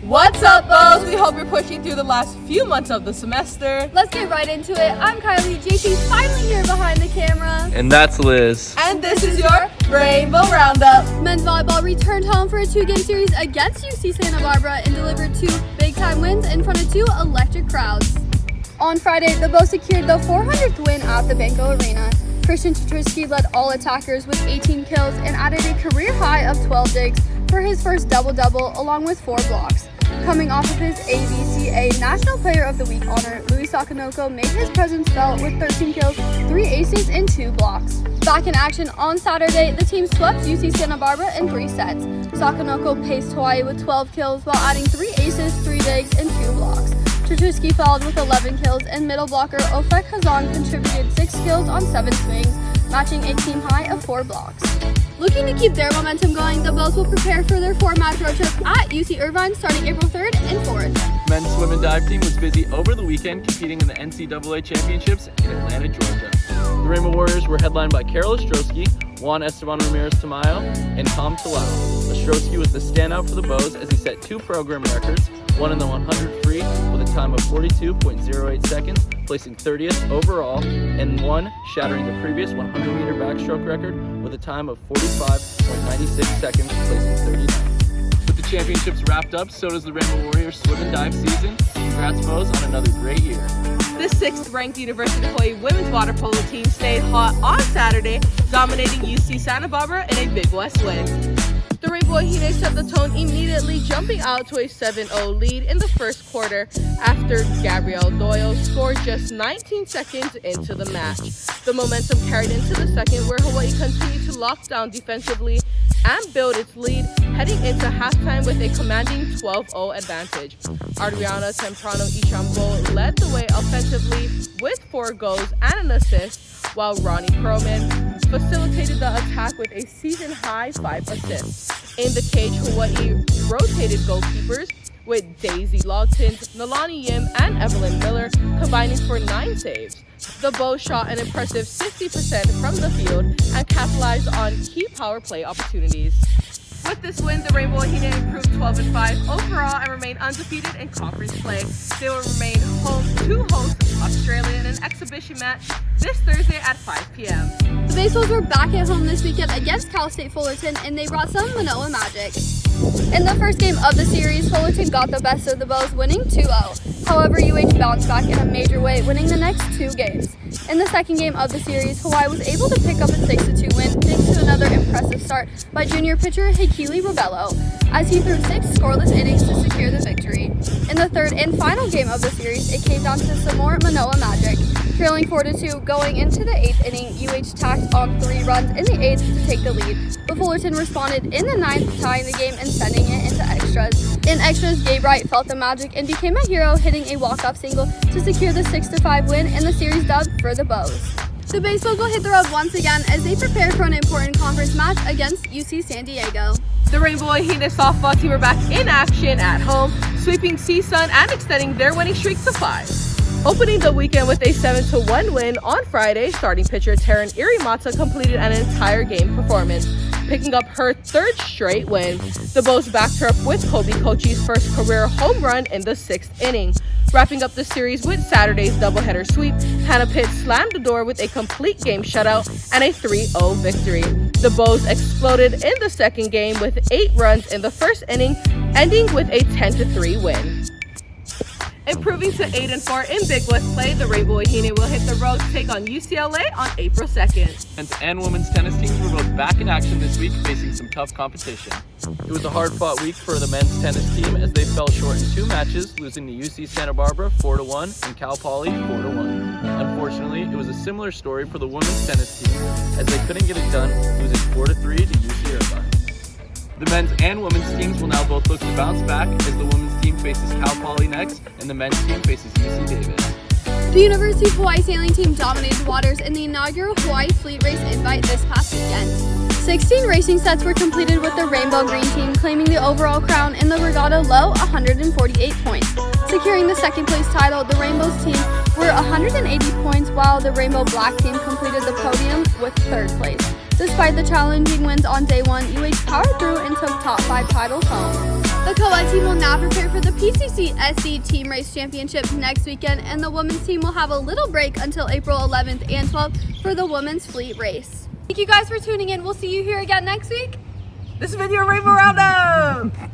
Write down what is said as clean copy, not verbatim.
What's up, Bows? We hope you're pushing through the last few months of the semester. Let's get right into it. I'm Kylie. JC's finally here behind the camera. And that's Liz. And this is your Rainbow Roundup. Men's volleyball returned home for a 2-game series against UC Santa Barbara and delivered 2 big-time wins in front of 2 electric crowds. On Friday, the Bows secured the 400th win at the Banco Arena. Christian Chatrisky led all attackers with 18 kills and added a career high of 12 digs for his first double-double along with 4 blocks. Coming off of his ABCA National Player of the Week honor, Louis Sakanoko made his presence felt with 13 kills, 3 aces, and 2 blocks. Back in action on Saturday, the team swept UC Santa Barbara in 3 sets. Sakanoko paced Hawaii with 12 kills while adding 3 aces, 3 digs, and 2 blocks. Chatrisky followed with 11 kills, and middle blocker Ofek Hazan contributed 6 kills on 7 swings, matching a team high of 4 blocks. Looking to keep their momentum going, the Bows will prepare for their 4-match road trip at UC Irvine starting April 3rd and 4th. Men's swim and dive team was busy over the weekend competing in the NCAA Championships in Atlanta, Georgia. The Rainbow Warriors were headlined by Carol Ostrowski, Juan Esteban Ramirez Tamayo, and Tom Talao. Ostrowski was the standout for the Bows as he set 2 program records, one in the 100 free with a time of 42.08 seconds, placing 30th overall, and one shattering the previous 100-meter backstroke record with a time of 45.96 seconds, placing 39th. With the championships wrapped up, so does the Rainbow Warriors swim and dive season. Congrats, Bows, on another great year. The 6th-ranked University of Hawaii women's water polo team stayed hot on Saturday, dominating UC Santa Barbara in a Big West win. The Rainbow Hine set the tone immediately, jumping out to a 7-0 lead in the first quarter after Gabrielle Doyle scored just 19 seconds into the match. The momentum carried into the second, where Hawaii continued to lock down defensively and build its lead, heading into halftime with a commanding 12-0 advantage. Adriana Temprano Ichambo led the way offensively with 4 goals and an assist, while Ronnie Perlman facilitated the attack with a season-high 5 assists. In the cage, Hawaii rotated goalkeepers with Daisy Logton, Nalani Yim, and Evelyn Miller combining for 9 saves. The Bows shot an impressive 60% from the field and capitalized on key power play opportunities. With this win, the Rainbow Hine improved 12-5 overall and remained undefeated in conference play. They will remain home to host Australia in an exhibition match this Thursday at 5 p.m. The Baseballs were back at home this weekend against Cal State Fullerton, and they brought some Manoa magic. In the first game of the series, Fullerton got the best of the Bows, winning 2-0. However, UH bounced back in a major way, winning the next 2 games. In the second game of the series, Hawaii was able to pick up a 6-2 win thanks to another impressive start by junior pitcher Hekili Robello, as he threw 6 scoreless innings to secure the victory. In the third and final game of the series, it came down to some more Manoa magic. Trailing 4-2 going into the 8th inning, UH tacked on 3 runs in the 8th to take the lead, but Fullerton responded in the 9th, tying the game and sending it into extras. In extras, Gabe Wright felt the magic and became a hero, hitting a walk-off single to secure the 6-5 win and the series dub for the Bows. The Baseballs will hit the road once again as they prepare for an important conference match against UC San Diego. The Rainbow Hine softball team are back in action at home, sweeping CSUN and extending their winning streak to 5. Opening the weekend with a 7-1 win on Friday, starting pitcher Taryn Irimata completed an entire game performance, picking up her 3rd straight win. The Bows backed her up with Kobe Kochi's first career home run in the 6th inning. Wrapping up the series with Saturday's doubleheader sweep, Hannah Pitt slammed the door with a complete game shutout and a 3-0 victory. The Bows exploded in the second game with 8 runs in the first inning, ending with a 10-3 win. Improving to 8-4 in Big West play, the Rainbow Hine will hit the road to take on UCLA on April 2nd. Men's and women's tennis teams were both back in action this week, facing some tough competition. It was a hard-fought week for the men's tennis team as they fell short in 2 matches, losing to UC Santa Barbara 4-1 and Cal Poly 4-1. Unfortunately, it was a similar story for the women's tennis team as they couldn't get it done, losing 4-3 to UC Irvine. The men's and women's teams will now both look to bounce back as the women's team faces Cal Poly next and the men's team faces UC Davis. The University of Hawaii sailing team dominated the waters in the inaugural Hawaii Fleet Race invite this past weekend. 16 racing sets were completed with the Rainbow Green team claiming the overall crown in the regatta low 148 points. Securing the 2nd place title, the Rainbows team were 180 points while the Rainbow Black team completed the podium with 3rd place. Despite the challenging wins on day 1, UH powered through and took top 5 titles home. The co-ed team will now prepare for the UCSC Team Race Championship next weekend, and the women's team will have a little break until April 11th and 12th for the women's fleet race. Thank you guys for tuning in. We'll see you here again next week. This has been your Rainbow Roundup!